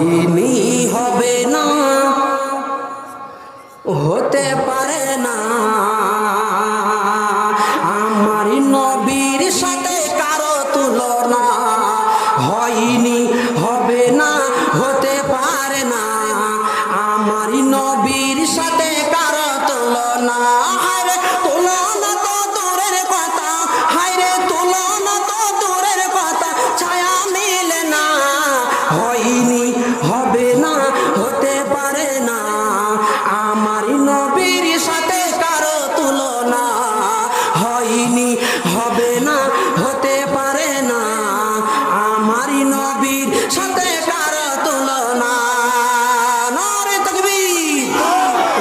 হয়নি হবে না হতে পারে না আমার নবীর সাথে কারো তুলনা হয়নি হবে না হতে পারে না আমার নবীর সাথে কারো তুলনা হায়রে তুলনা তো দূরের কথা হায়রে তুলনা তো দূরের কথা ছায়া মিলে না হয়নি হবে না হতে পারে না আমার নবীর সাথে কারো তুলনা হয়নি হবে না হতে পারে না আমার নবীর সাথে কারো তুলনা নারে তাকবীর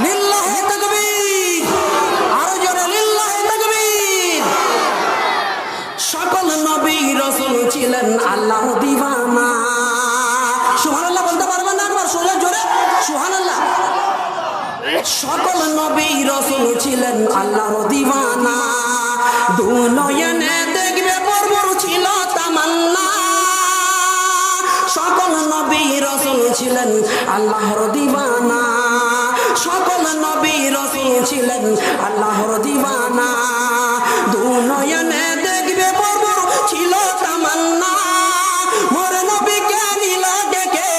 লিল্লাহি তাকবীর আরো জোরে লিল্লাহি তাকবীর সকল নবী রাসূল ছিলেন আল্লাহর দিওয়ানা সুবহানাল্লাহ বলতে পারবেন না একবার সোজা জোরে সুবহানাল্লাহ সকল নবী রাসূল ছিলেন আল্লাহর দিওয়ানা দুনয়নে দেখবে পরবর ছিল তামান্না সকল নবী রাসূল ছিলেন আল্লাহর দিওয়ানা সকল নবী রাসূল ছিলেন আল্লাহর দিওয়ানা দুনয়নে দেখবে পরবর ছিল তামান্না মোর নবীকে নিল ডেকে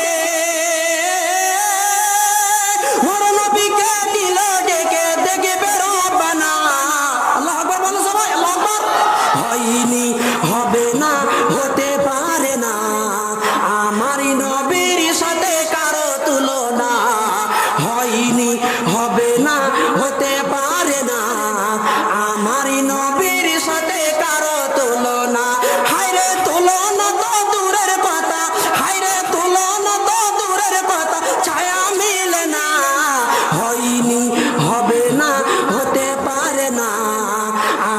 মোর নবীকে নিল ডেকে দেখবে রব্বানা আল্লাহু আকবার বলো সবাই আল্লাহু আকবার হয়নি হবে না হতে পারে না আমার নবীর সাথে কারো তুলনা হয়নি হবে না হতে পারে না আমার নবীর সাথে কারো তুলনা হায়রে তুলনা তো দূরের কথা হায়রে তুলনা তো দূরের কথা ছায়া মিলে না হয়নি হবে না হতে পারে না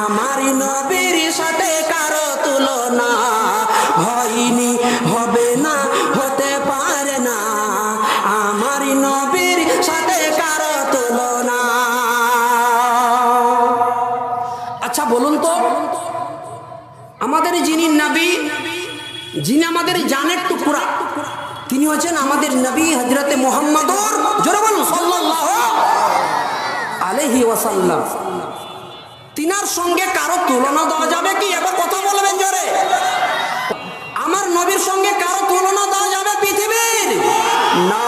আমার নবীর সাথে কারো তুলনা হয়নি হবে না হতে পারে না আমার নবীর সাথে কারো তুলনা আচ্ছা বলুন তো আমাদের যিনি নবী যিনি আমাদের জানের টুকরা তিনি হচ্ছেন আমাদের নবী হযরতে মুহাম্মদুর জোরে বলুন সাল্লাল্লাহু আলাইহি ওয়াসাল্লাম তিনার সঙ্গে কারো তুলনা দেওয়া যাবে কি এবার কথা বলবেন জোরে আমার নবীর সঙ্গে কারো তুলনা দেওয়া যাবে পৃথিবীর না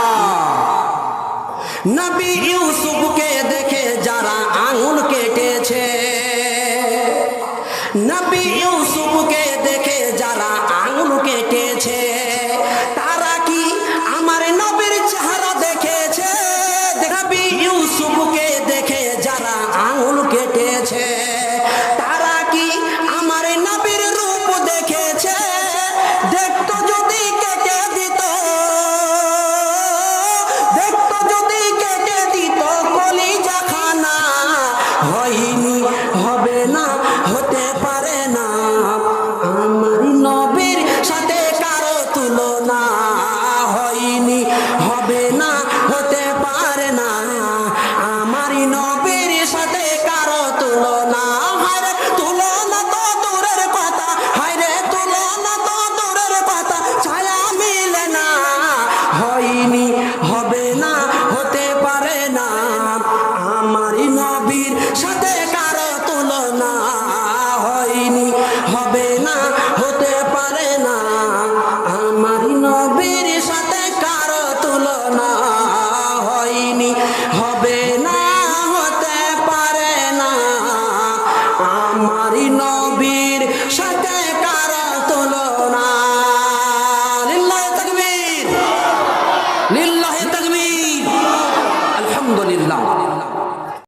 নবী ইউসুফকে দেখে যারা আঙুল কেটেছে নবী ইউসুফকে দেখে যারা আঙুল কেটেছে তারা কি আমার নবীর চেহারা দেখেছে নবী ইউসুফকে দেখে যারা আঙুল কেটেছে তারা কি আমার নবীর রূপ দেখেছে দেখতো যদি কেটে দিত দেখতো যদি কেটে দিত কলিজা খানা হয়নি হবে না হতে পারে না আমার নবীর সাথে কারো তুলনা হয়নি হবে না